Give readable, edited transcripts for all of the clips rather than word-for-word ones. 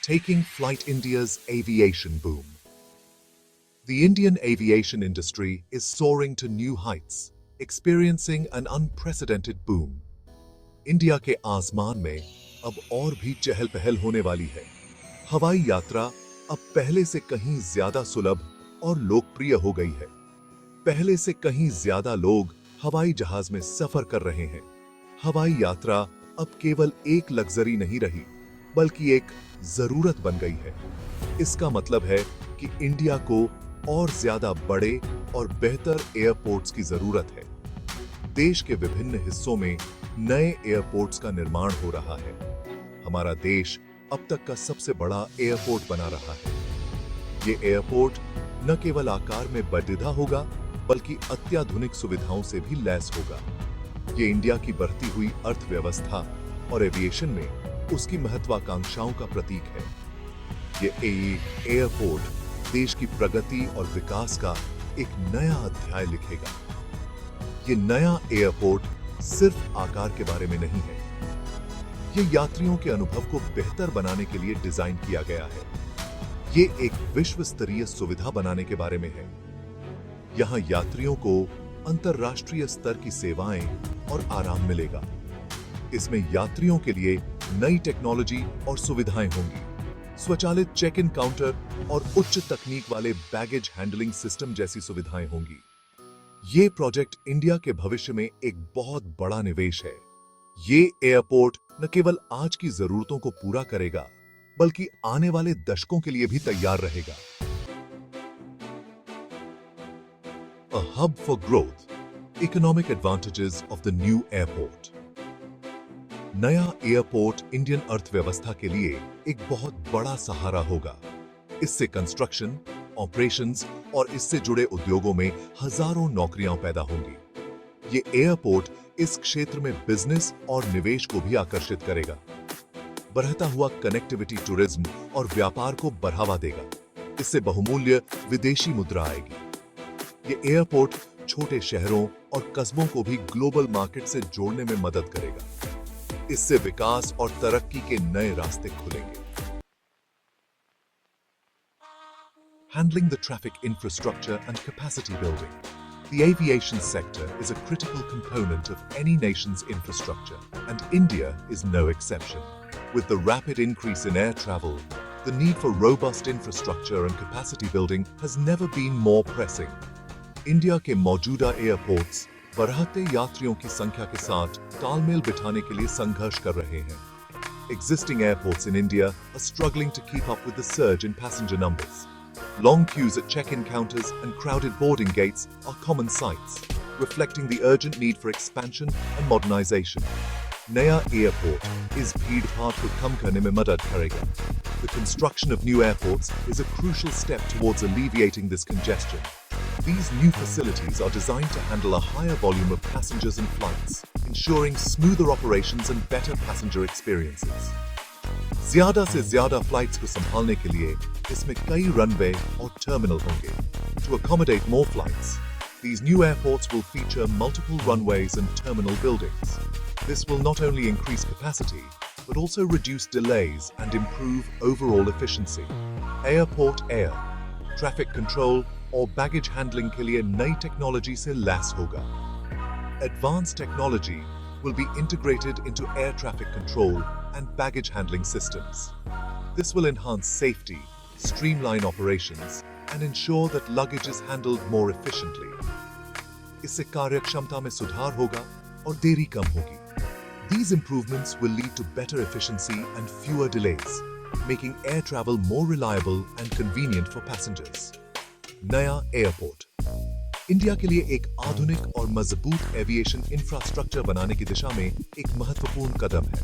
taking flight India's aviation boom. The Indian aviation industry is soaring to new heights, experiencing an unprecedented boom. India के आसमान में अब और भी चहल पहल होने वाली है। हवाई यात्रा अब पहले से कहीं ज्यादा सुलभ और लोकप्रिय हो गई है। पहले से कहीं ज्यादा लोग हवाई जहाज में सफर कर रहे हैं। हवाई यात्रा अब केवल एक लग्जरी नहीं रही, बल्कि एक जरूरत बन गई है। इसका मतलब है कि इंडिया को और ज्यादा बड़े और बेहतर एयरपोर्ट्स की जरूरत है। देश के विभिन्न हिस्सों में नए एयरपोर्ट्स का निर्माण हो रहा है। हमारा देश अब तक का सबसे बड़ा एयरपोर्ट बना रहा है। ये एयरपोर्ट न केवल आकार में बढ़िया होगा, बल्कि अत्याधुनिक सुविधाओं से भी लैस होगा। ये इंडिया की बढ़ती हुई अर्थव्यवस्था और एविएशन में उसकी महत्वाकांक्षाओं का प्रतीक है। ये एयरपोर्ट देश की प्रगति और विकास का एक नया अध्याय लिखेगा। ये नया एयरपोर्ट सिर्फ आकार के बारे में नहीं है, ये यात्रियों के अनुभव को बेहतर बनाने के लिए डिजाइन किया गया है। ये एक विश्व स्तरीय सुविधा बनाने के बारे में है। यहाँ यात्रियों को अंतरराष्ट्रीय स्तर की सेवाएं और आराम मिलेगा। इसमें यात्रियों के लिए नई टेक्नोलॉजी और सुविधाएं होंगी। स्वचालित चेक इन काउंटर और उच्च तकनीक वाले बैगेज हैंडलिंग सिस्टम जैसी सुविधाएं होंगी। ये प्रोजेक्ट इंडिया के भविष्य में एक बहुत बड़ा निवेश है। ये एयरपोर्ट न केवल आज की जरूरतों को पूरा करेगा, बल्कि आने वाले दशकों के लिए भी तैयार रहेगा। A hub for growth, economic advantages of the new airport. नया एयरपोर्ट इंडियन अर्थव्यवस्था के लिए एक बहुत बड़ा सहारा होगा। इससे कंस्ट्रक्शन, ऑपरेशंस और इससे जुड़े उद्योगों में हजारों नौकरियां पैदा होंगी। ये एयरपोर्ट इस क्षेत्र में बिजनेस और निवेश को भी आकर्षित करेगा। बढ़ता हुआ कनेक्टिविटी टूरिज्म और व्यापार को बढ़ावा देगा। इससे बहुमूल्य विदेशी मुद्रा आएगी। ये एयरपोर्ट छोटे शहरों और कस्बों को भी ग्लोबल मार्केट से जोड़ने में मदद करेगा। इससे विकास और तरक्की के नए रास्ते खुलेंगे। Handling the traffic infrastructure and capacity building. The aviation sector is a critical component of any nation's infrastructure, and India is no exception. With the rapid increase in air travel, the need for robust infrastructure and capacity building has never been more pressing. India के मौजूदा airports बढ़ते यात्रियों की संख्या के साथ तालमेल बिठाने के लिए संघर्ष कर रहे हैं। Existing airports in India are struggling to keep up with the surge in passenger numbers. Long queues at check-in counters and crowded boarding gates are common sights, reflecting the urgent need for expansion and modernization. Naya airport is भीड़ भाड़ को कम करने में मदद करेगा. The construction of new airports is a crucial step towards alleviating this congestion. These new facilities are designed to handle a higher volume of passengers and flights, ensuring smoother operations and better passenger experiences. ज्यादा से ज्यादा flights को संभालने के लिए इसमें कई runway और टर्मिनल होंगे। To accommodate more flights, these new airports will feature multiple runways and terminal buildings. This will not only increase capacity, but also reduce delays and improve overall efficiency. Airport air, traffic control और baggage handling के लिए नई technology से lace होगा। Advanced technology will be integrated into air traffic control and baggage handling systems. This will enhance safety, streamline operations, and ensure that luggage is handled more efficiently. इससे कार्यक्षमता में सुधार होगा और देरी कम होगी। These improvements will lead to better efficiency and fewer delays, making air travel more reliable and convenient for passengers. नया airport India के लिए एक आधुनिक और मजबूत एविएशन इंफ्रास्ट्रक्चर बनाने की दिशा में एक महत्वपूर्ण कदम है।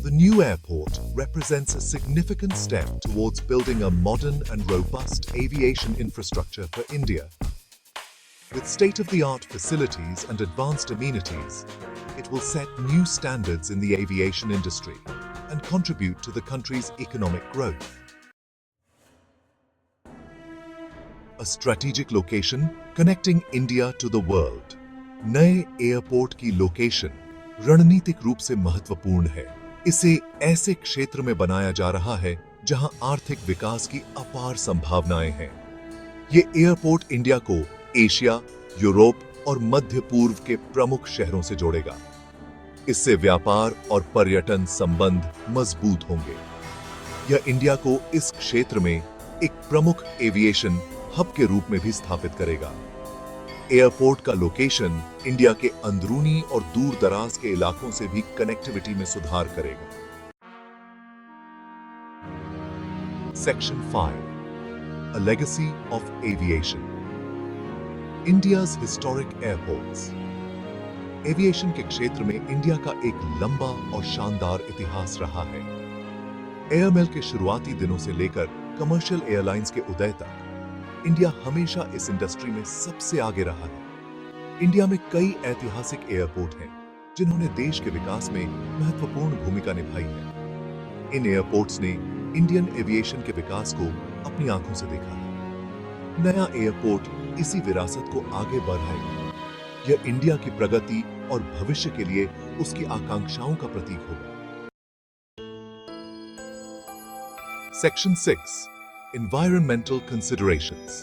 The new airport represents a significant step towards building a modern and robust aviation infrastructure for India. With state-of-the-art facilities and advanced amenities, it will set new standards in the aviation industry and contribute to the country's economic growth. A strategic location connecting India to the world. नए airport की location रणनीतिक रूप से महत्वपूर्ण है। इसे ऐसे क्षेत्र में बनाया जा रहा है जहां आर्थिक विकास की अपार संभावनाएं हैं। ये एयरपोर्ट इंडिया को एशिया, यूरोप और मध्य पूर्व के प्रमुख शहरों से जोड़ेगा। इससे व्यापार और पर्यटन संबंध मजबूत होंगे। यह इंडिया को इस क्षेत्र में एक प्रमुख एविएशन हब के रूप में भी स्थापित करेगा। एयरपोर्ट का लोकेशन इंडिया के अंदरूनी और दूर दराज के इलाकों से भी कनेक्टिविटी में सुधार करेगा। Section 5. A legacy of aviation. India's historic airports. Aviation के क्षेत्र में इंडिया का एक लंबा और शानदार इतिहास रहा है। एयरमेल के शुरुआती दिनों से लेकर कमर्शियल एयरलाइंस के उदय तक इंडिया हमेशा इस इंडस्ट्री में सबसे आगे रहा है। इंडिया में कई ऐतिहासिक एयरपोर्ट हैं जिन्होंने देश के विकास में महत्वपूर्ण भूमिका निभाई है। इन एयरपोर्ट्स ने इंडियन एविएशन के विकास को अपनी आंखों से देखा है। नया एयरपोर्ट इसी विरासत को आगे बढ़ाएगा। यह इंडिया की प्रगति और भविष्य के लिए उसकी आकांक्षाओं का प्रतीक होगा। Section 6. Environmental considerations.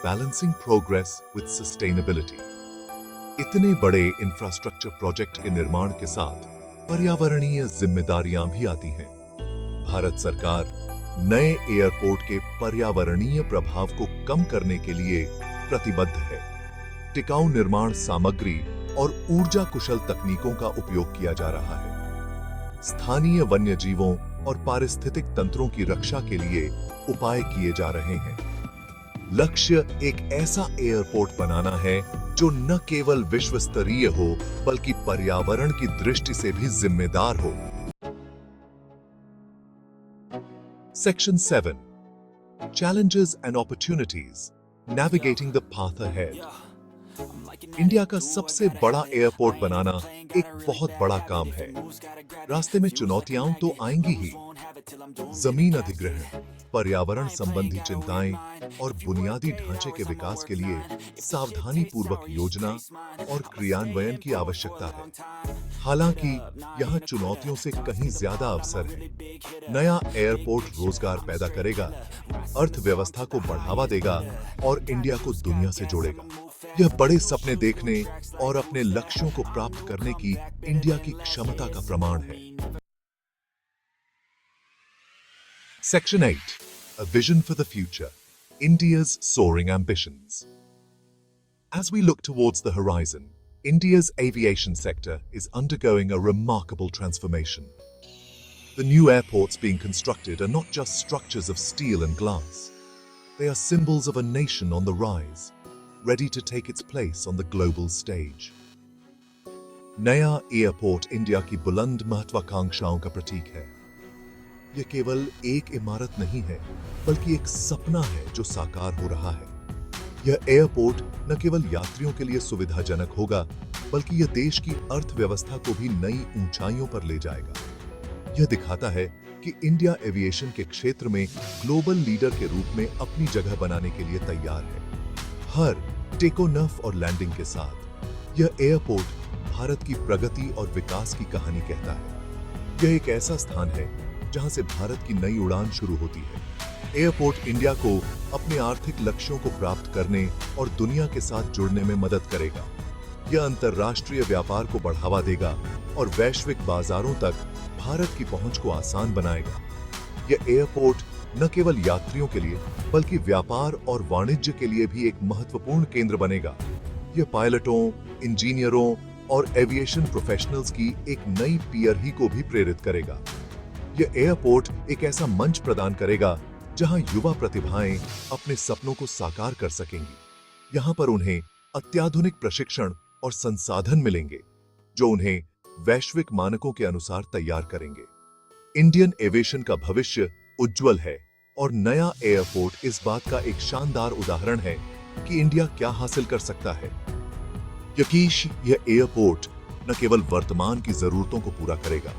Balancing progress with sustainability. इतने बड़े इंफ्रास्ट्रक्चर प्रोजेक्ट के निर्माण के साथ पर्यावरणीय जिम्मेदारियां भी आती हैं। भारत सरकार नए एयरपोर्ट के पर्यावरणीय प्रभाव को कम करने के लिए प्रतिबद्ध है। टिकाऊ निर्माण सामग्री और ऊर्जा कुशल तकनीकों का उपयोग किया जा रहा है। स्थानीय वन्य जीवों और पारिस्थितिक तंत्रों की रक्षा के लिए उपाय किए जा रहे हैं। लक्ष्य एक ऐसा एयरपोर्ट बनाना है जो न केवल विश्व स्तरीय हो बल्कि पर्यावरण की दृष्टि से भी जिम्मेदार हो। Section 7. Challenges and opportunities. Navigating the path ahead. India का सबसे बड़ा एयरपोर्ट बनाना एक बहुत बड़ा काम है। रास्ते में चुनौतियां तो आएंगी ही। जमीन अधिग्रहण, पर्यावरण संबंधी चिंताएं और बुनियादी ढांचे के विकास के लिए सावधानी पूर्वक योजना और क्रियान्वयन की आवश्यकता है। हालांकि यहाँ चुनौतियों से कहीं ज्यादा अवसर है। नया एयरपोर्ट रोजगार पैदा करेगा, अर्थव्यवस्था को बढ़ावा देगा और इंडिया को दुनिया से जोड़ेगा। यह बड़े सपने देखने और अपने लक्ष्यों को प्राप्त करने की इंडिया की क्षमता का प्रमाण है। Section 8. A vision for the future. India's soaring ambitions. As we look towards the horizon, India's aviation sector is undergoing a remarkable transformation. The new airports being constructed are not just structures of steel and glass. They are symbols of a nation on the rise, ready to take its place on the global stage. नया airport India की बुलंद महत्वाकांक्षाओं का प्रतीक है। यह केवल एक इमारत नहीं है, बल्कि एक सपना है जो साकार हो रहा है। यह एयरपोर्ट न केवल यात्रियों के लिए सुविधाजनक होगा, बल्कि यह देश की अर्थव्यवस्था को भी नई ऊंचाइयों पर ले जाएगा। यह दिखाता है कि इंडिया एविएशन के क्षेत्र में ग्लोबल लीडर के रूप में अपनी जगह बनाने के लिए तैयार है। हर टेक ऑफ और लैंडिंग के साथ यह एयरपोर्ट भारत की प्रगति और विकास की कहानी कहता है। यह एक ऐसा स्थान है जहां से भारत की नई उड़ान शुरू होती है। एयरपोर्ट इंडिया को अपने आर्थिक लक्ष्यों को प्राप्त करने और दुनिया के साथ जुड़ने में मदद करेगा। यह अंतर्राष्ट्रीय व्यापार को बढ़ावा देगा और वैश्विक बाजारों तक भारत की पहुंच को आसान बनाएगा। यह एयरपोर्ट न केवल यात्रियों के लिए बल्कि व्यापार और वाणिज्य के लिए भी एक महत्वपूर्ण केंद्र बनेगा। यह पायलटों, इंजीनियरों और एविएशन प्रोफेशनल्स की एक नई पीढ़ी को भी प्रेरित करेगा। यह एयरपोर्ट एक ऐसा मंच प्रदान करेगा जहां युवा प्रतिभाएं अपने सपनों को साकार कर सकेंगी। यहां पर उन्हें अत्याधुनिक प्रशिक्षण और संसाधन मिलेंगे जो उन्हें वैश्विक मानकों के अनुसार तैयार करेंगे। इंडियन एविएशन का भविष्य उज्जवल है और नया एयरपोर्ट इस बात का एक शानदार उदाहरण है कि इंडिया क्या हासिल कर सकता है। यकीश यह एयरपोर्ट न केवल वर्तमान की जरूरतों को पूरा करेगा,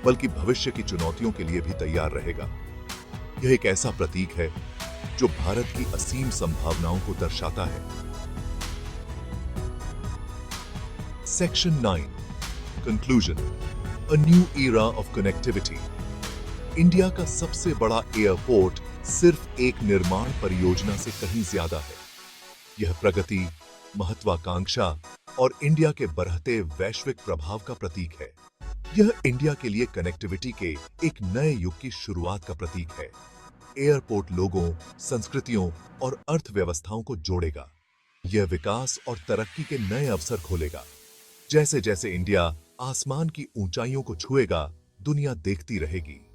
बल्कि भविष्य की चुनौतियों के लिए भी तैयार रहेगा। यह एक ऐसा प्रतीक है जो भारत की असीम संभावनाओं को दर्शाता है। Section 9. Conclusion. A new era of connectivity. India का सबसे बड़ा एयरपोर्ट सिर्फ एक निर्माण परियोजना से कहीं ज्यादा है। यह प्रगति, महत्वाकांक्षा और इंडिया के बढ़ते वैश्विक प्रभाव का प्रतीक है। यह इंडिया के लिए कनेक्टिविटी के एक नए युग की शुरुआत का प्रतीक है। एयरपोर्ट लोगों, संस्कृतियों और अर्थव्यवस्थाओं को जोड़ेगा। यह विकास और तरक्की के नए अवसर खोलेगा। जैसे जैसे इंडिया आसमान की ऊंचाइयों को छुएगा, दुनिया देखती रहेगी।